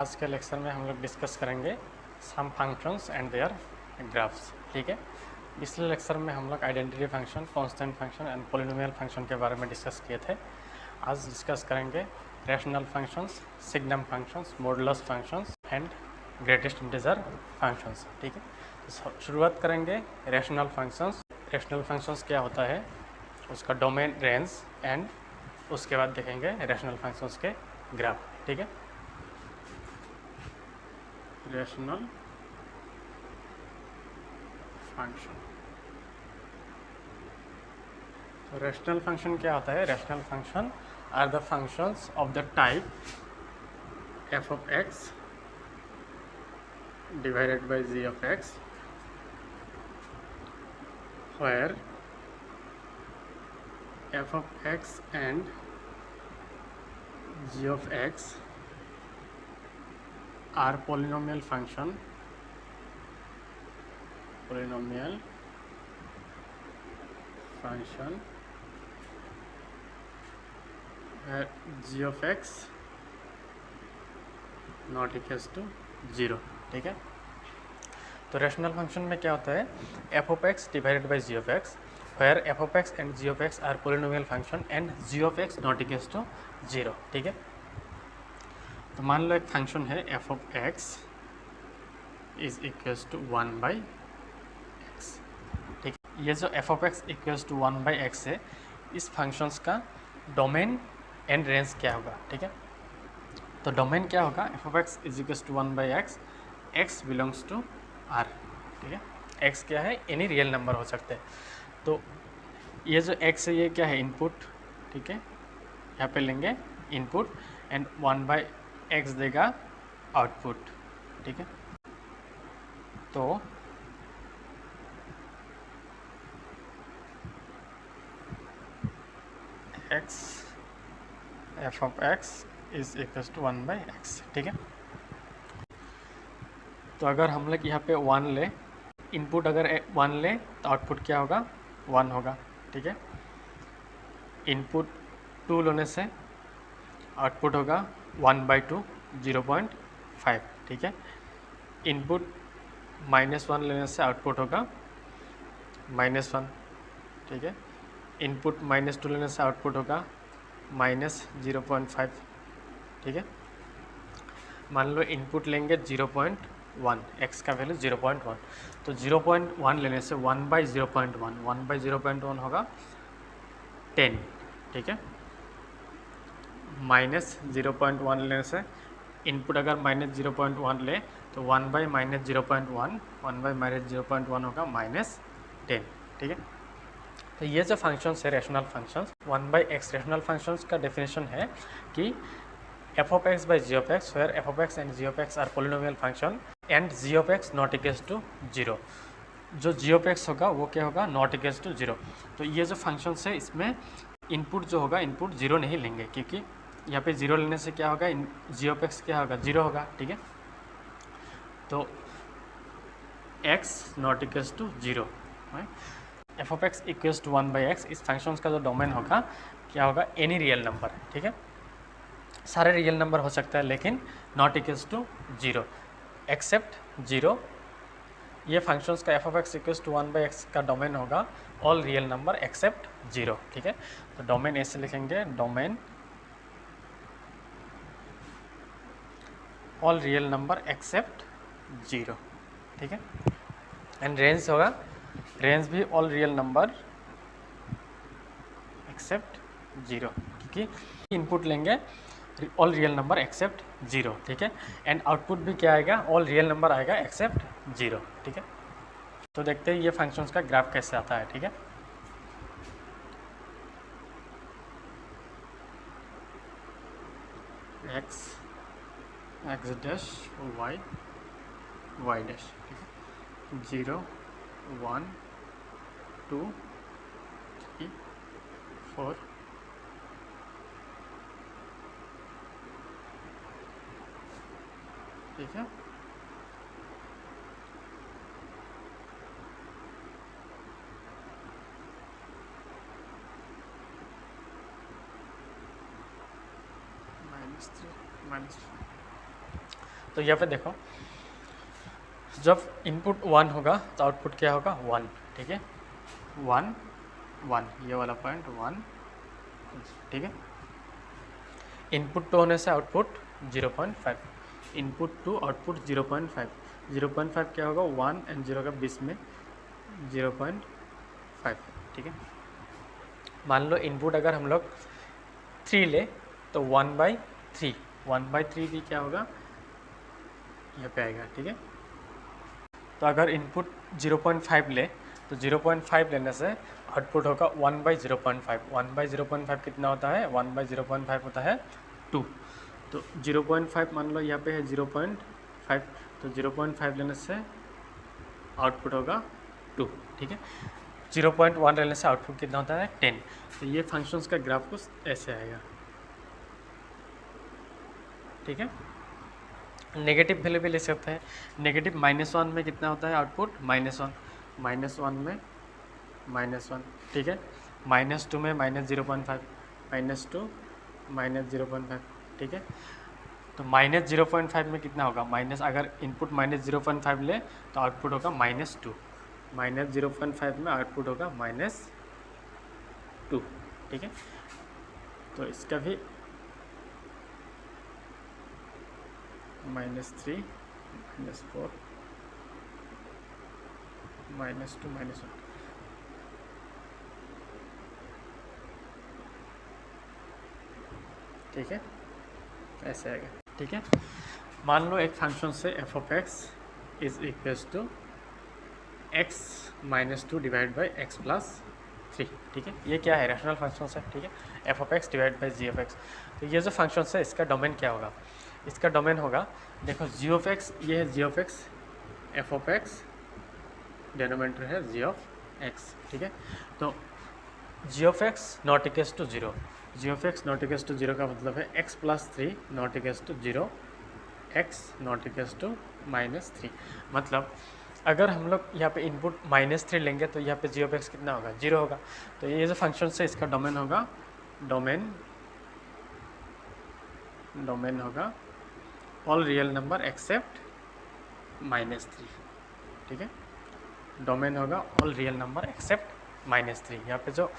आज के लेक्चर में हम लोग डिस्कस करेंगे सम फंक्शंस एंड देयर ग्राफ्स। ठीक है, पिछले लेक्चर में हम लोग identity function, constant function and polynomial function के बारे में डिस्कस किए थे। आज डिस्कस करेंगे rational functions, signum functions, modulus functions and greatest integer functions. ठीक है, तो शुरुआत करेंगे रैशनल फंक्शंस। रैशनल फंक्शंस क्या होता है, उसका डोमेन, रेंज एंड उसके बाद देखेंगे रैशनल फंक्शंस के ग्राफ। ठीक है, रैशनल फंक्शन। तो रैशनल फंक्शन क्या होता है? Rational function are the functions of the type f of x divided by g of x where f of x and g of x are polynomial function where g of x not equals to 0। ठीक है, तो rational function में क्या होता है? f of x divided by g of x where f of x and g of x are polynomial function and g of x not equals to 0। ठीक है, तो मान लो एक फंक्शन है f of x is equals to 1 by x। ठीक है, ये जो f of x equals to 1 by x है, इस फंक्शंस का डोमेन एंड रेंज क्या होगा? ठीक है, तो डोमेन क्या होगा? f of x is equals to 1 by x, x belongs to r। ठीक है, x क्या है? एनी रियल नंबर हो सकते हैं। तो ये जो x है ये क्या है? इनपुट। ठीक है, यहाँ पे लेंगे इनपुट एंड 1 बाई x देगा आउटपुट। ठीक है, तो x f of x is equals to 1 by x। ठीक है, तो अगर हम लोग यहाँ पे 1 ले, इनपुट अगर 1 ले तो आउटपुट क्या होगा? 1 होगा। ठीक है, इनपुट 2 लेने से आउटपुट होगा 1 बाई 2, 0.5। ठीक है, इनपुट -1 लेने से आउटपुट होगा -1। ठीक है, इनपुट -2 लेने से आउटपुट होगा -0.5। ठीक है, मान लो इनपुट लेंगे 0.1, x का वैल्यू 0.1, तो 0.1 लेने से 1 बाई 0.1, 1 बाई 0.1 होगा 10। ठीक है, -0.1 लेने से इनपुट अगर -0.1 ले तो 1 बाई -0.1, 1 बाई -0.1 होगा -10। ठीक है, तो ये जो फंक्शंस है rational functions, 1 by x rational functions का डेफिनेशन है कि f of x by g of x where f of x and g of x are polynomial function and g of x not equals to 0। जो g of x होगा वो क्या होगा? Not equals to 0। तो ये जो functions है इसमें इनपुट जो होगा, इनपुट 0 नहीं लेंगे, क्योंकि यहाँ पे 0 लेने से क्या होगा? g of x क्या होगा? 0 होगा। ठीक है, तो x not equals to 0, f of x equals to 1 by x, इस फंक्शंस का जो डोमेन होगा क्या होगा? Any real number. ठीक है, सारे रियल नंबर हो सकता है लेकिन नॉट इक्वल्स टू 0 एक्सेप्ट 0। ये फंक्शंस का f of x equals to 1 by x का डोमेन होगा ऑल रियल नंबर एक्सेप्ट 0। ठीक है, तो डोमेन ऐसे लिखेंगे, domain all real number except 0। ठीक है, एंड रेंज होगा, रेंज भी ऑल रियल नंबर एक्सेप्ट 0, क्योंकि इनपुट लेंगे ऑल रियल नंबर एक्सेप्ट 0। ठीक है, एंड आउटपुट भी क्या आएगा? ऑल रियल नंबर आएगा एक्सेप्ट 0। ठीक है, तो देखते हैं ये फंक्शंस का ग्राफ कैसे आता है। ठीक है, x डैश y डैश। ठीक है, 0 1 2 3 4 ठीक है, -3 -4। तो यहाँ पे देखो, जब इनपुट 1 होगा तो आउटपुट क्या होगा 1, ठीक है, 1 1, ये वाला पॉइंट 1, ठीक है। इनपुट 2 होने से आउटपुट 0.5, इनपुट 2 आउटपुट 0.5, 0.5 क्या होगा 1 एंड 0 का बीच में 0.5, ठीक है। मान लो इनपुट अगर हम लोग 3 ले तो 1/3, 1/3 भी क्या होगा यहाँ पे आएगा, ठीक है। तो अगर इनपुट 0.5 ले तो 0.5 लेने से आउटपुट होगा 1/0.5, 1/0.5 कितना होता है, 1/0.5 होता है 2। तो 0.5 मान लो यहाँ पे है 0.5, तो 0.5 लेने से आउटपुट होगा 2, ठीक है। 0.1 लेने से आउटपुट कितना होता है 10। तो ये फंक्शंस का ग्राफ कुछ ऐसे आएगा, ठीक है। नेगेटिव वैल्यू भी ले सकते हैं, नेगेटिव -1 में कितना होता है आउटपुट -1, -1 में -1, ठीक है। -2 में -0.5, -2 -0.5, ठीक है। तो -0.5 में कितना होगा माइनस, अगर इनपुट -0.5 ले तो आउटपुट होगा -2, -0.5 में आउटपुट होगा -2, ठीक है। तो इसका भी -3 -4 -2 -1, ठीक है, ऐसे आएगा, ठीक है। मान लो एक फंक्शन से f(x) is equals to x - 2 divide by x + 3, ठीक है। ये क्या है, रैशनल फंक्शन है, ठीक है, f(x) डिवाइड बाई g(x). तो ये जो फंक्शन है इसका डोमेन क्या होगा, इसका डोमेन होगा, देखो g(x), ये है g(x), f(x), डिनोमिनेटर है g(x), ठीक है। तो g(x) not equals to 0, g(x) not equals to 0 का मतलब है x + 3 not equals to 0, x not equals to -3। मतलब अगर हम लोग यहाँ पे इनपुट -3 लेंगे तो यहाँ पे g(x) कितना होगा 0 होगा। तो ये जो फंक्शन है इसका डोमेन होगा, डोमेन होगा ऑल रियल नंबर एक्सेप्ट -3, ठीक है। डोमेन होगा ऑल रियल नंबर एक्सेप्ट -3। यहाँ पे जो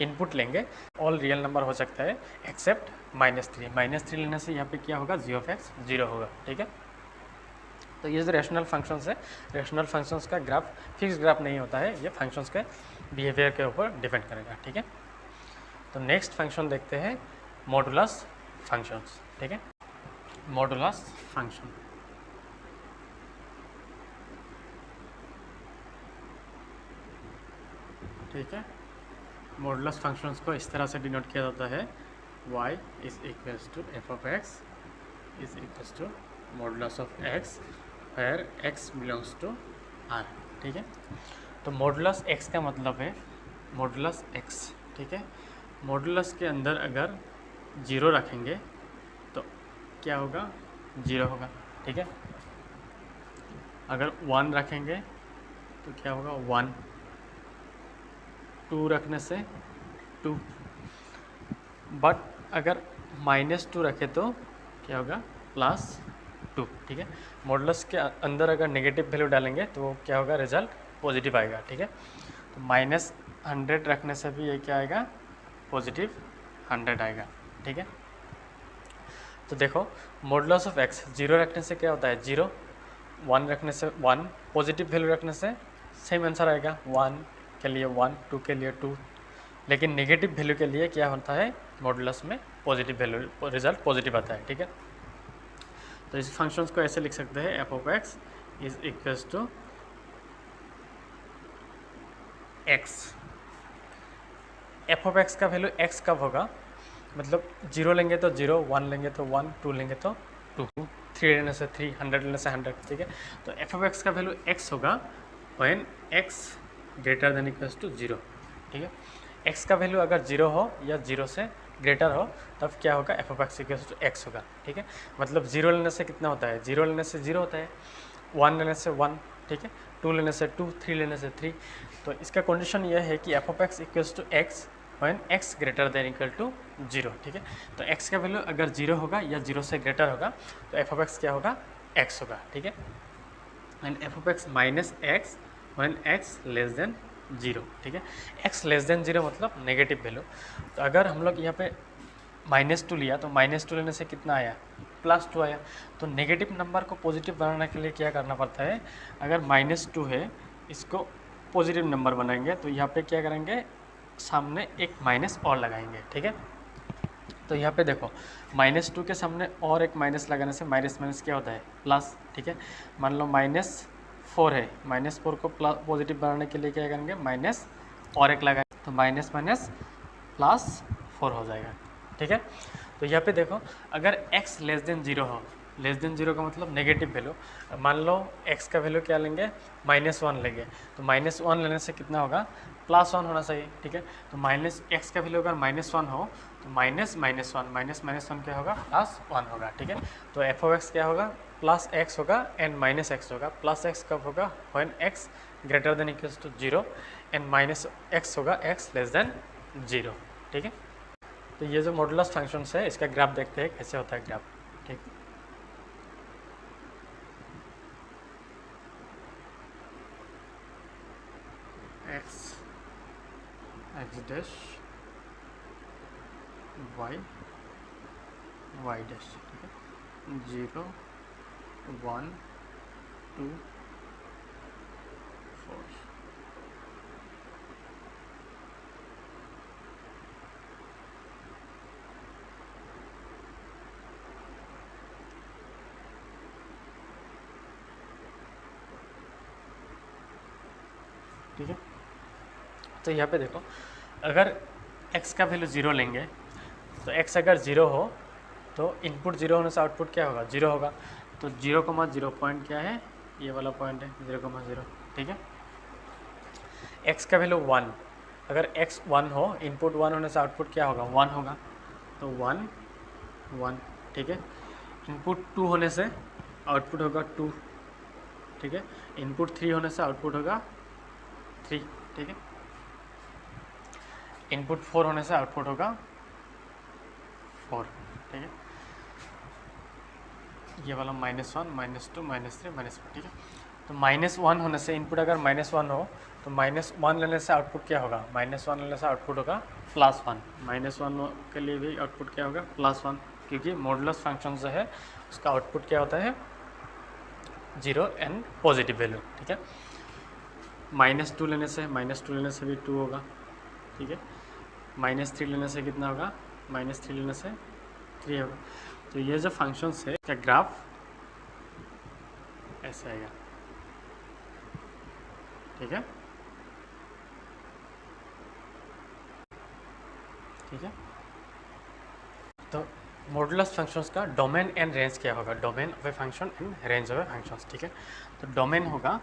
इनपुट लेंगे ऑल रियल नंबर हो सकता है एक्सेप्ट -3, -3 लेने से यहाँ पे क्या होगा g(x) 0 होगा, ठीक है। तो ये जो रैशनल फंक्शंस है, रैशनल फंक्शंस का ग्राफ फिक्स ग्राफ नहीं होता है, ये फंक्शंस के बिहेवियर के ऊपर डिपेंड करेगा, ठीक है। तो नेक्स्ट फंक्शन देखते हैं मॉडुलस फंक्शंस, ठीक है। मॉडुलस फंक्शन, ठीक है। मॉडुलस फंक्शंस को इस तरह से डिनोट किया जाता है, y is equals to f(x) is equals to modulus of x where x belongs to r, ठीक है। तो मॉडुलस x का मतलब है मॉडुलस x, ठीक है। मॉडुलस के अंदर अगर 0 रखेंगे तो क्या होगा 0 होगा, ठीक है। अगर 1 रखेंगे तो क्या होगा 1, 2 रखने से 2, बट अगर -2 रखे तो क्या होगा +2, ठीक है। मॉडुलस के अंदर अगर नेगेटिव वैल्यू डालेंगे तो वो क्या होगा, रिजल्ट पॉजिटिव आएगा, ठीक है। तो -100 रखने से भी ये क्या आएगा, +100 आएगा, ठीक है। तो देखो मॉडुलस ऑफ x 0 रखने से क्या होता है 0, 1 रखने से 1, पॉजिटिव वैल्यू रखने से सेम आंसर आएगा, 1 के लिए 1, 2 के लिए 2, लेकिन नेगेटिव वैल्यू के लिए क्या होता है मॉडुलस में पॉजिटिव वैल्यू, रिजल्ट पॉजिटिव आता है, ठीक है। तो इस फंक्शंस को ऐसे लिख सकते हैं, f(x) is equals to x। f(x) का वैल्यू x कब होगा, मतलब 0 लेंगे तो 0, 1 लेंगे तो 1, 2 लेंगे तो 2, 3 लेने से 3, 100 लेने से 100, ठीक है। तो f(x) का वैल्यू x होगा when x greater than equals to 0, ठीक है। x का वैल्यू अगर 0 हो या 0 से ग्रेटर हो तब क्या होगा f(x) इक्वल्स टू x होगा, ठीक है। मतलब 0 लेने से कितना होता है, 0 लेने से 0 होता है, 1 लेने से 1, ठीक है, 2 लेने से 2, 3 लेने से 3। तो इसका कंडीशन यह है कि f(x) equals to x when x greater than equal to 0, ठीक है। तो x का वैल्यू अगर 0 होगा या 0 से ग्रेटर होगा तो f(x) क्या होगा एक्स होगा, ठीक है। And F of x minus x when x less than 0, ठीक है। एक्स लेस देन 0 मतलब नेगेटिव वैल्यू। तो अगर हम लोग यहाँ पे -2 लिया तो -2 लेने से कितना आया, +2 आया। तो नेगेटिव नंबर को पॉजिटिव बनाने के लिए क्या करना पड़ता है, अगर -2 है इसको पॉजिटिव नंबर बनाएंगे तो यहाँ पे क्या करेंगे, सामने एक माइनस और लगाएंगे, ठीक है। तो यहाँ पे देखो -2 के सामने और एक माइनस लगाने से माइनस माइनस क्या होता है, प्लस, ठीक है। मान लो -4 है, -4 को पॉजिटिव बनाने के लिए क्या करेंगे, माइनस और एक लगाएंगे तो माइनस माइनस +4 हो जाएगा, ठीक है। तो यहाँ पे देखो अगर x लेस देन 0 हो, लेस देन 0 का मतलब नेगेटिव वैल्यू, मान लो x का वैल्यू क्या लेंगे, -1 लेंगे तो -1 लेने से कितना होगा, +1 होना चाहिए, ठीक है। तो x का वैल्यू अगर -1 हो तो माइनस माइनस वन क्या होगा, +1 होगा, ठीक है। तो एफ ऑफ एक्स क्या होगा, +x होगा एंड -x होगा। +x कब होगा, when x greater than equals to 0 and -x होगा x लेस देन 0, ठीक है। तो ये जो मॉडुलस फंक्शंस है इसका ग्राफ देखते हैं कैसे होता है ग्राफ, ठीक। x डैश y डैश, ठीक है, 0 1 2 4। ठीक है। तो यहाँ पे देखो अगर x का वैल्यू 0 लेंगे तो x अगर 0 हो तो इनपुट 0 होने से आउटपुट क्या होगा, 0 होगा। तो 0,0 पॉइंट क्या है, ये वाला पॉइंट है 0,0, ठीक है। x का वैल्यू 1, अगर x 1 हो, इनपुट 1 होने से आउटपुट क्या होगा, 1 होगा। तो 1 1, ठीक है। इनपुट 2 होने से आउटपुट होगा 2, ठीक है। इनपुट 3 होने से आउटपुट होगा 3, ठीक है। इनपुट 4 होने से आउटपुट होगा 4, ठीक है। ये वाला -1 -2 -3 -4, ठीक है। तो -1 होने से इनपुट अगर -1 हो तो -1 लेने से आउटपुट क्या होगा, -1 लेने से आउटपुट होगा +1। -1 के लिए भी आउटपुट क्या होगा, +1, क्योंकि मॉडुलस फंक्शन जो है उसका आउटपुट क्या होता है, 0 एंड पॉजिटिव वैल्यू, ठीक है। -2 लेने से भी 2 होगा, ठीक है। -3 लेने से कितना होगा, -3 लेने से 3 होगा। तो ये जो फंक्शंस है इसका ग्राफ ऐसे आएगा, ठीक है, ठीक है। तो मॉडुलस फंक्शंस का डोमेन एंड रेंज क्या होगा, domain of a function and range of A functions, ठीक है। तो डोमेन होगा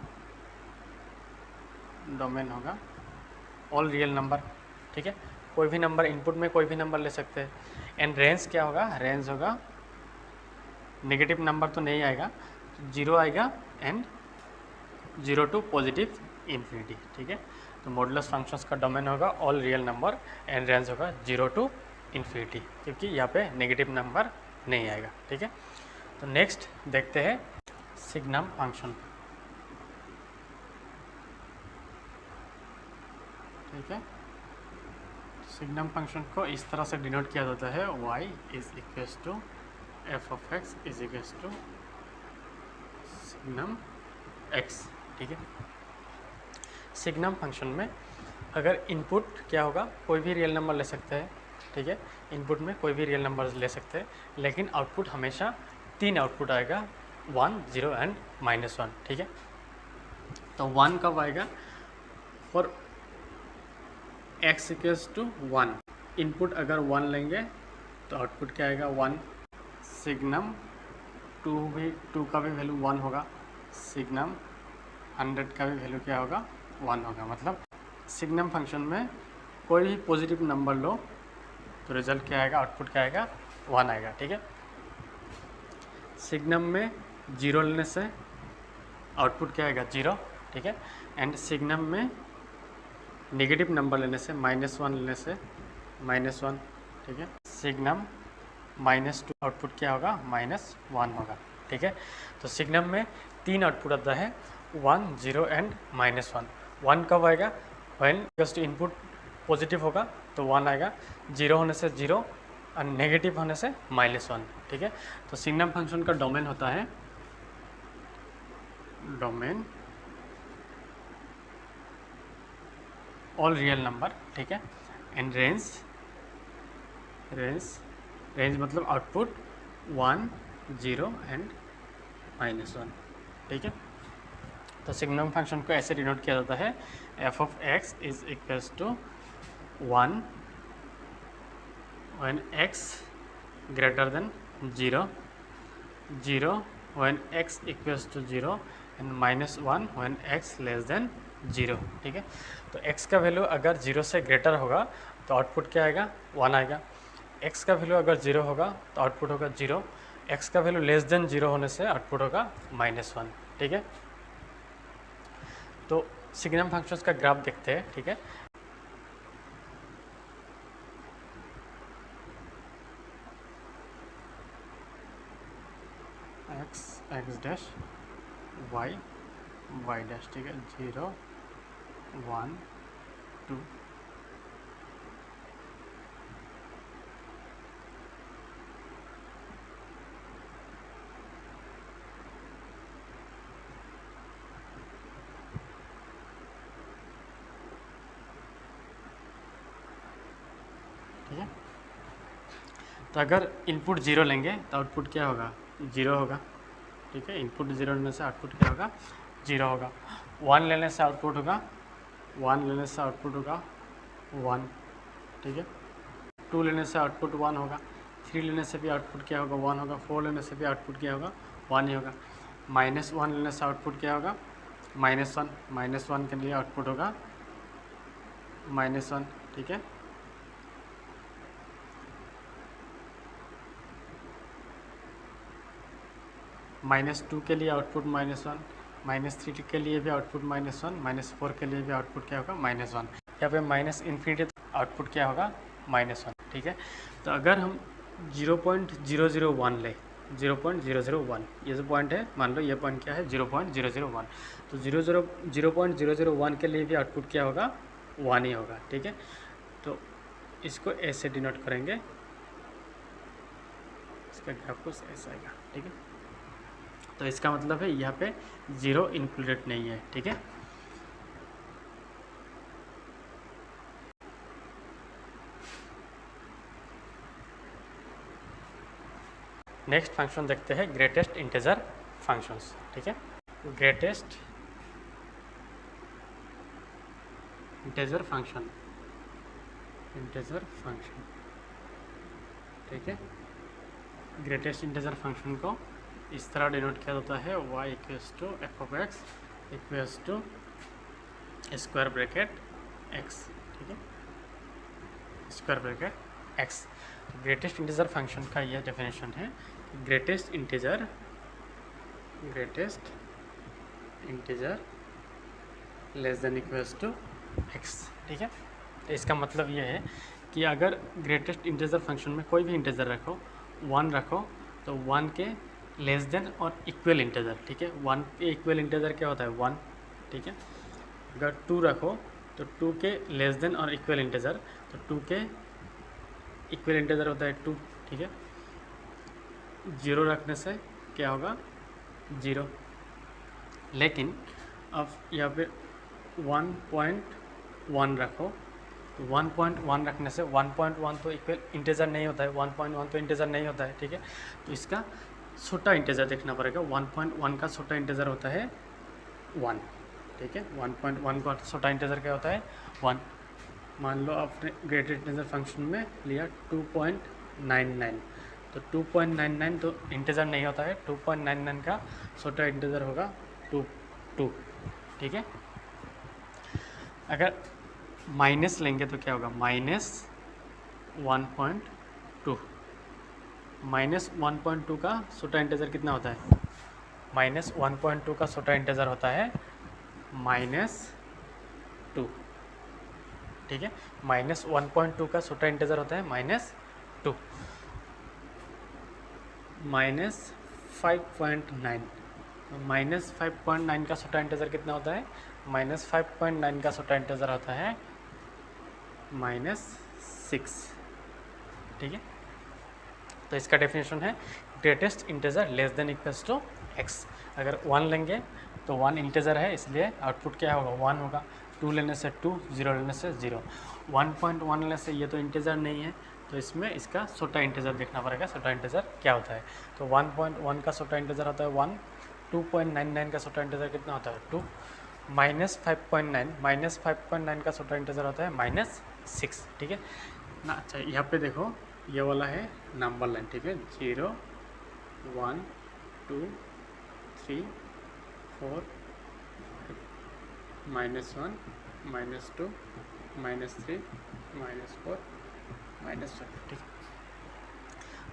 ऑल रियल नंबर, ठीक है। कोई भी नंबर, इनपुट में कोई भी नंबर ले सकते हैं। एंड रेंज क्या होगा, रेंज होगा नेगेटिव नंबर तो नहीं आएगा, 0 आएगा एंड 0 टू पॉजिटिव इन्फिनिटी, ठीक है। तो मॉडुलस फंक्शंस का डोमेन होगा all real number and range होगा 0 टू इन्फिनिटी, क्योंकि यहाँ पे नेगेटिव नंबर नहीं आएगा, ठीक है। तो नेक्स्ट देखते हैं सिग्नम फंक्शन, ठीक है। सिग्नम फंक्शन को इस तरह से डिनोट किया जाता है, y is equals to f of x is equals to signum x, ठीक है। सिग्नम फंक्शन में अगर इनपुट क्या होगा, कोई भी रियल नंबर ले सकते हैं, ठीक है। इनपुट में कोई भी रियल नंबर ले सकते हैं, लेकिन आउटपुट हमेशा 3 आउटपुट आएगा, 1 0 एंड -1, ठीक है। तो 1 कब आएगा, for x equals to 1, input अगर 1 लेंगे तो आउटपुट क्या आएगा, 1। सिग्नम 2 का भी वैल्यू 1 होगा, सिग्नम 100 का भी वैल्यू क्या होगा, 1 होगा। मतलब सिग्नम फंक्शन में कोई भी पॉजिटिव नंबर लो तो रिजल्ट क्या आएगा, आउटपुट क्या आएगा, 1 आएगा, ठीक है। सिग्नम में 0 लेने से आउटपुट क्या आएगा, 0, ठीक है। एंड सिग्नम में नेगेटिव नंबर लेने से -1 लेने से -1, ठीक है। सिग्नम -2 आउटपुट क्या होगा, -1 होगा, ठीक है। तो सिग्नम में 3 आउटपुट आता है, 1, 0 एंड -1। 1 कब आएगा? व्हेन इनपुट पॉजिटिव होगा तो 1 आएगा, 0 होने से 0 और नेगेटिव होने से -1, ठीक है। तो सिग्नम फंक्शन का डोमेन होता है डोमेन ऑल रियल नंबर, ठीक है। एंड रेंज मतलब आउटपुट 1, 0 एंड -1, ठीक है। तो सिग्नम फंक्शन को ऐसे डिनोट किया जाता है, f of x is equals to 1 when x greater than 0, 0 when x equals to 0 and -1 when x less than 0, ठीक है। तो x का वैल्यू अगर 0 से ग्रेटर होगा तो आउटपुट क्या आएगा? 1 आएगा। x का वैल्यू अगर 0 होगा तो आउटपुट होगा 0। x का वैल्यू लेस देन 0 होने से आउटपुट होगा -1, ठीक है। तो सिग्नम फंक्शंस का ग्राफ देखते हैं, ठीक है। x डैश y डैश, ठीक है। 0, 1, 2, ठीक है। तो अगर इनपुट 0 लेंगे तो आउटपुट क्या होगा? 0 होगा, ठीक है। इनपुट 0 लेने से आउटपुट क्या होगा? 0 होगा। 1 लेने से आउटपुट होगा 1, ठीक है। 2 लेने से आउटपुट 1 होगा, 3 लेने से भी आउटपुट क्या होगा? 1 होगा। 4 लेने से भी आउटपुट क्या होगा? 1 ही होगा। -1 लेने से आउटपुट क्या होगा? -1 के लिए आउटपुट होगा -1, ठीक है। -2 के लिए आउटपुट -1, -3 के लिए भी आउटपुट -1, -4 के लिए भी आउटपुट क्या होगा? -1। यहाँ पे -∞ आउटपुट क्या होगा? -1, ठीक है। तो अगर हम 0.001 ले, 0.001 ये जो पॉइंट है, मान लो ये पॉइंट क्या है? 0.001। तो 0.001 के लिए भी आउटपुट क्या होगा? 1 ही होगा, ठीक है। तो इसको ऐसे डिनोट करेंगे, इसका ग्राफ कुछ ऐसा आएगा, ठीक है। तो इसका मतलब है यहाँ पे 0 इंक्लूडेड नहीं है, ठीक है। नेक्स्ट फंक्शन देखते हैं ग्रेटेस्ट इंटीजर फंक्शंस, ठीक है। ग्रेटेस्ट इंटीजर फंक्शन, ठीक है। ग्रेटेस्ट इंटीजर फंक्शन को इस तरह डिनोट किया जाता है, y equals to f of x equals to square bracket x, ठीक है, square bracket x। Greatest integer function का यह डेफिनेशन है, greatest integer less than equals to x, ठीक है। तो इसका मतलब यह है कि अगर ग्रेटेस्ट इंटीजर फंक्शन में कोई भी इंटीजर रखो, 1 रखो, तो 1 के लेस देन और इक्वल इंटीजर, ठीक है। 1 के इक्वल इंटीजर क्या होता है? 1, ठीक है। अगर 2 रखो तो 2 के लेस देन और इक्वल इंटीजर, तो 2 के इक्वल इंटीजर होता है 2, ठीक है। 0 रखने से क्या होगा? 0। लेकिन अब यहाँ पे 1.1 रखो, तो 1.1 रखने से 1.1 तो इक्वल इंटीजर नहीं होता है, 1.1 तो इंटीजर नहीं होता है, ठीक है। तो इसका छोटा इंटीजर देखना पड़ेगा। 1.1 का छोटा इंटीजर होता है 1, ठीक है। 1.1 का छोटा इंटीजर क्या होता है? 1। मान लो आपने ग्रेटेस्ट इंटीजर फंक्शन में लिया 2.99, तो 2.99 तो इंटीजर नहीं होता है, 2.99 का छोटा इंटीजर होगा 2, ठीक है। अगर माइनस लेंगे तो क्या होगा? -1.2, -1.2 का छोटा इंटीजर कितना होता है? -1.2 का छोटा इंटीजर होता है -2, ठीक है। -1.2 का छोटा इंटीजर होता है -2, 5.9, माइनस 5.9 का छोटा इंटीजर कितना होता है? माइनस 5.9 का छोटा इंटीजर होता है -6, ठीक है। तो इसका डेफिनेशन है greatest integer less than equals to x। अगर 1 लेंगे तो 1 इंटीजर है, इसलिए आउटपुट क्या होगा? 1 होगा। 2 लेने से 2, 0 लेने से 0। 1.1 लेने से ये तो इंटीजर नहीं है, तो इसमें इसका छोटा इंटीजर देखना पड़ेगा, छोटा इंटीजर क्या होता है। तो 1.1 का छोटा इंटीजर होता है 1, 2.99 का छोटा इंटीजर कितना होता है? 2, -5.9 का छोटा इंटीजर होता है -6, ठीक है ना। अच्छा, यहाँ पे देखो ये वाला है नंबर लाइन, ठीक है। 0, 1, 2, 3, 4, -1, -2, -3, -4, -5, ठीक है।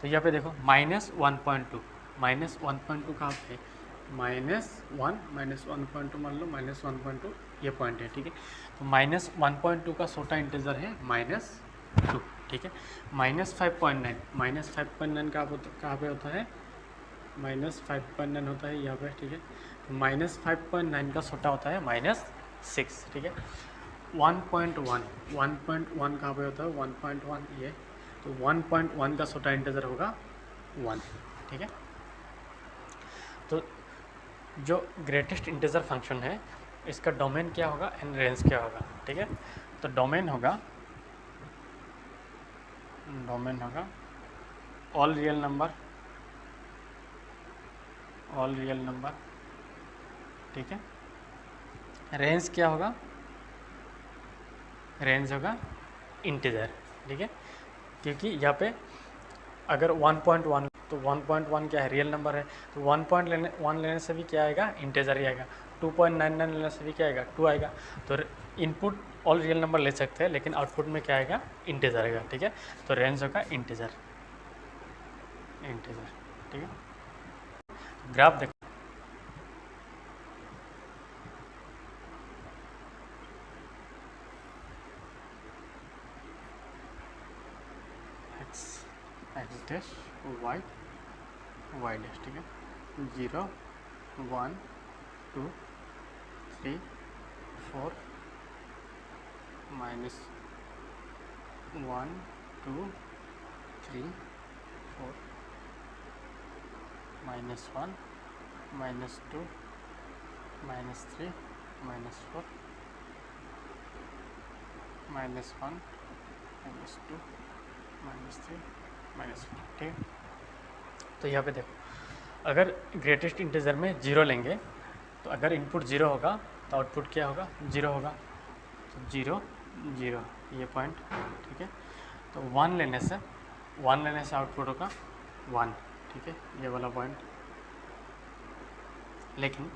तो यहाँ पे देखो -1.2, -1.2 कहाँ पे? -1, -1.2 मान लो, -1.2 ये पॉइंट है, ठीक है। तो -1.2 का छोटा इंटीजर है -2, ठीक है। -5.9 कहाँ पे होता है? -5.9 होता है यहाँ पे, ठीक है। -5.9 का छोटा होता है -6, ठीक है। 1.1 कहाँ पे होता है? 1.1 ये, तो 1.1 का छोटा इंटीजर होगा 1, ठीक है। तो जो ग्रेटेस्ट इंटीजर फंक्शन है इसका डोमेन क्या होगा एंड रेंज क्या होगा, ठीक है। तो डोमेन होगा ऑल रियल नंबर, ठीक है। रेंज क्या होगा? रेंज होगा इंटीजर, ठीक है। क्योंकि यहाँ पे अगर 1.1 तो 1.1 क्या है? रियल नंबर है, तो 1 लेने से भी क्या आएगा? इंटीजर ही आएगा। 2.99 लेने से भी क्या आएगा? 2 आएगा। तो इनपुट ऑल रियल नंबर ले सकते हैं, लेकिन आउटपुट में क्या आएगा? इंटीजर आएगा, ठीक है। तो रेंज होगा इंटीजर, ठीक है। ग्राफ देखो, एक्स डैश वाई डैश, ठीक है। 0, 1, 2, 3, 4, -1, 2, 3, 4, -1, -2, -3, -4, -1, -2, -3, -4, ठीक है। तो यहाँ पे देखो, अगर ग्रेटेस्ट इंटीजर में 0 लेंगे तो अगर इनपुट 0 होगा तो आउटपुट क्या होगा? 0 होगा। तो 0, 0 ये पॉइंट, ठीक है। तो 1 लेने से आउटपुट होगा 1, ठीक है, ये वाला पॉइंट। लेकिन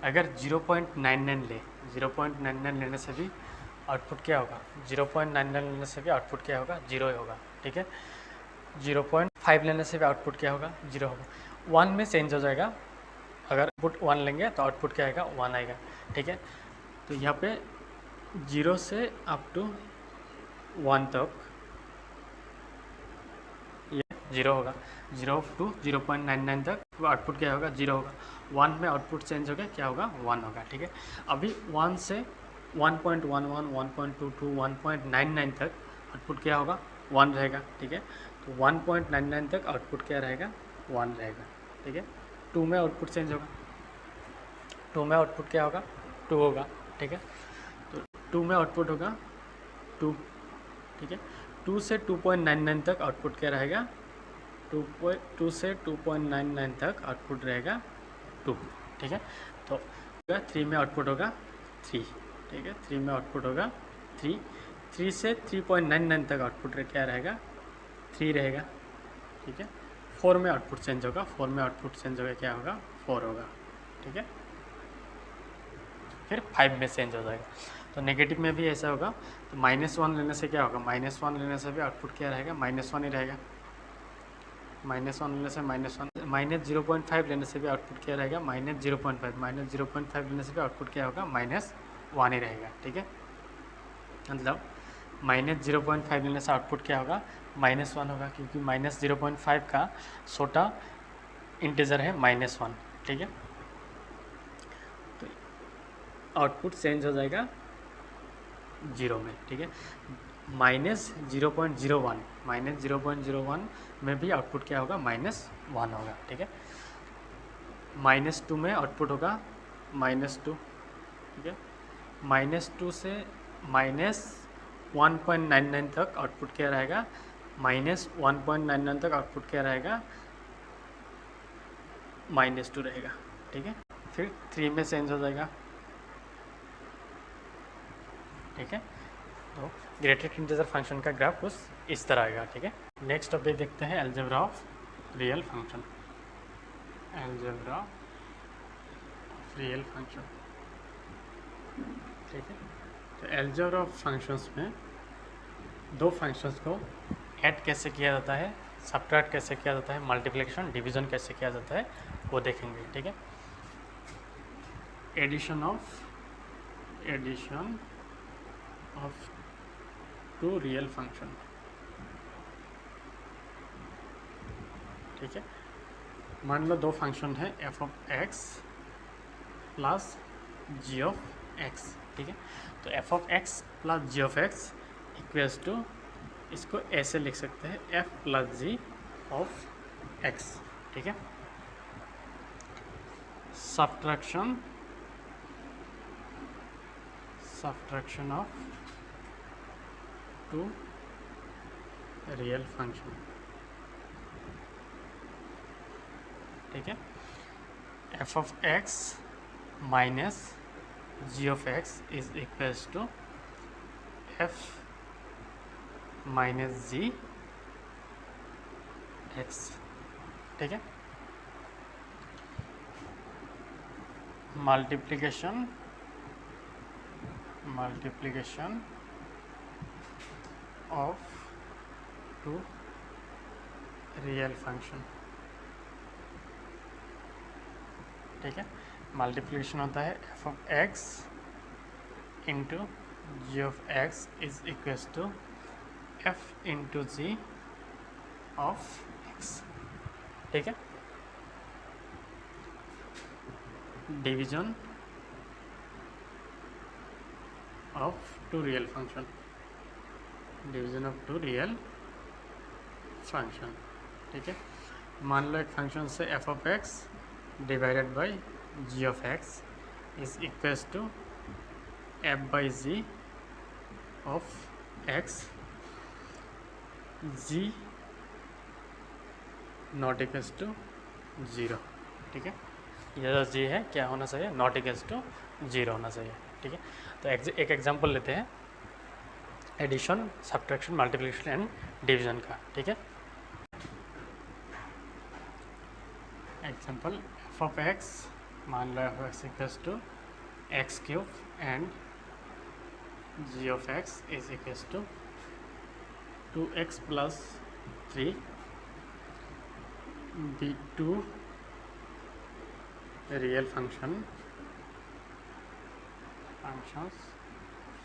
अगर 0.99 लेने से भी आउटपुट क्या होगा? 0.99 लेने से भी आउटपुट क्या होगा? 0 ही होगा, ठीक है। 0.5 लेने से भी आउटपुट क्या होगा? 0 होगा। 1 में चेंज हो जाएगा, अगर इनपुट 1 लेंगे तो आउटपुट क्या आएगा? 1 आएगा, ठीक है। तो यहाँ पे 0 से अप टू 1 तक ये 0 होगा। 0 टू 0.99 तक तो आउटपुट क्या होगा? 0 होगा। 1 में आउटपुट चेंज हो गया, क्या होगा? 1 होगा, ठीक है। अभी 1 से 1.11, 1.22, 1.99 तक आउटपुट क्या होगा? 1 रहेगा, ठीक है। तो 1.99 तक आउटपुट क्या रहेगा? 1 रहेगा, ठीक है। 2 में आउटपुट चेंज होगा, 2 में आउटपुट क्या होगा? 2 होगा, ठीक है। तो 2 में आउटपुट होगा 2, ठीक है। 2 से 2.99 तक आउटपुट क्या रहेगा? 2 से 2.99 तक आउटपुट रहेगा 2, ठीक है। तो 3 में आउटपुट होगा 3, ठीक है। 3 में आउटपुट होगा 3, 3 से 3.99 तक आउटपुट क्या रहेगा? 3 रहेगा, ठीक है। 4 में आउटपुट चेंज होगा, 4 में आउटपुट चेंज होगा, क्या होगा? 4 होगा, ठीक है। फिर 5 में चेंज हो जाएगा। तो नेगेटिव में भी ऐसा होगा। तो -1 लेने से क्या होगा? -1 लेने से भी आउटपुट क्या रहेगा? -1 ही रहेगा। -1 लेने से -1, -0.5 लेने से भी आउटपुट क्या रहेगा? -0.5, -0.5 लेने से भी आउटपुट क्या होगा? -1 ही रहेगा, ठीक है। मतलब -0.5 लेने से आउटपुट क्या होगा? -1 होगा, क्योंकि -0.5 का छोटा इंटीजर है -1, ठीक है। तो आउटपुट चेंज हो जाएगा 0 में, ठीक है। -0.01 में भी आउटपुट क्या होगा, -1 होगा, ठीक है। -2 में आउटपुट होगा -2, ठीक है। -2 से -1.99 तक आउटपुट क्या रहेगा, -1.99 तक आउटपुट क्या रहेगा, -2 रहेगा, ठीक है। फिर 3 में चेंज हो जाएगा, ठीक है। तो ग्रेटेड इंटीजर फंक्शन का ग्राफ कुछ इस तरह आएगा, ठीक है। नेक्स्ट टॉपिक देखते हैं algebra of real function. Algebra of real function, ठीक है। तो अलजेब्रा ऑफ फंक्शंस में दो फंक्शंस को ऐड कैसे किया जाता है, सब्ट्रैक्ट कैसे किया जाता है, मल्टीप्लिकेशन डिवीजन कैसे किया जाता है, वो देखेंगे, ठीक है। Addition of two real function, ठीक है। मान लो दो फंक्शन है f of x plus g of x, ठीक है। तो f of x plus g of x equals to, इसको ऐसे लिख सकते हैं f plus g of x, ठीक है। Subtraction of two real function, ठीक है। f of x minus g of x is equals to f minus g x, ठीक है। Multiplication of two real function, ठीक है। मल्टीप्लिकेशन होता है f of x into g of x is equals to f into g of x, ठीक है। Division of two real function, ठीक है। मान लो एक फंक्शन से f of x divided by g of x is equals to f by g of x, g not equals to 0, ठीक है। ये जो g है क्या होना चाहिए, नॉट इक्वल्स टू 0 होना चाहिए, ठीक है। तो एक एग्जांपल लेते हैं addition, subtraction, multiplication and division का, ठीक है। एग्जांपल f ऑफ x, मान लो f of x equals to x cube and g of x is equals to 2x plus 3, the two real functions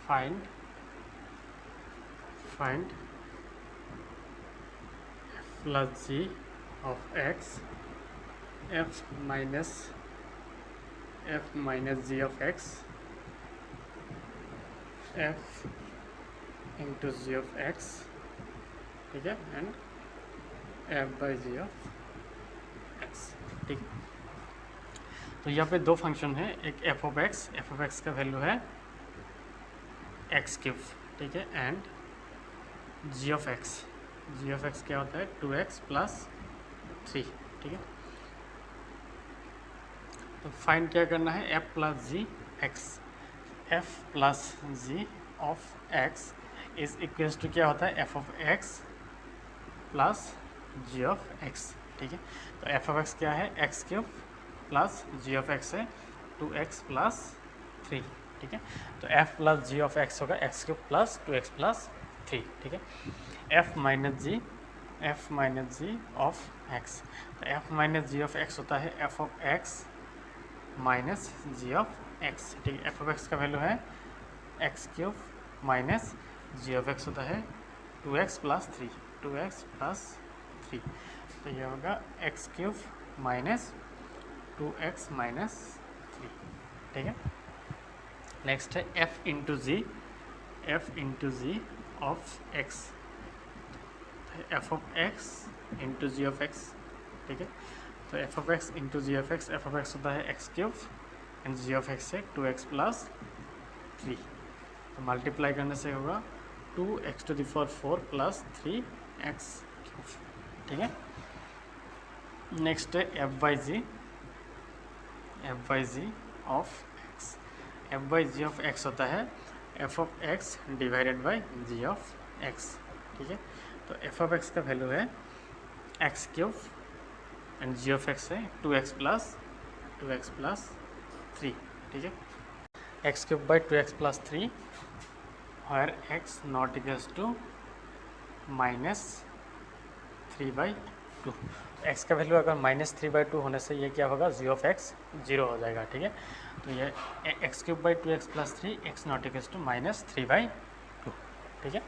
find f plus g of x, f minus g of x, f into g of x, ठीक है, and f by g of x, ठीक है। तो यहाँ पे दो function है, एक f ऑफ x का वैल्यू है x क्यूब, ठीक है, एंड g ऑफ x क्या होता है 2x प्लस 3, ठीक है। तो फाइंड क्या करना है, f plus g of x is equals to क्या होता है f of x plus g of x, ठीक है। तो f ऑफ x क्या है x cube plus g of x है 2x प्लस 3, ठीक है। तो f plus g of x होगा x cube plus 2x plus 3, ठीक है। f minus g of x, तो f minus g of x होता है f of x minus g of x, ठीक है। f ऑफ x का वैल्यू है x cube minus g of x होता है 2x प्लस 3, तो ये होगा x cube minus 2x minus 3, ठीक है। नेक्स्ट है f into g of x, f of x into g of x, ठीक है। तो f of x into g of x, f of x होता है x cube and g of x है 2x plus 3, तो multiply करने से होगा 2x to the power 4 plus 3x cube, ठीक है। नेक्स्ट है f by g of x, f by g of x होता है f of x divided by g of x, ठीक है। तो एफ ऑफ x का वैल्यू है x cube and g of x है 2x प्लस 3, ठीक है। x cube by 2x plus 3 और x not equals to -3/2, x का वैल्यू अगर -3/2 होने से ये क्या होगा, जी ऑफ x 0 हो जाएगा, ठीक है। तो ये x cube by 2x plus 3 x not equals to -3/2, ठीक है।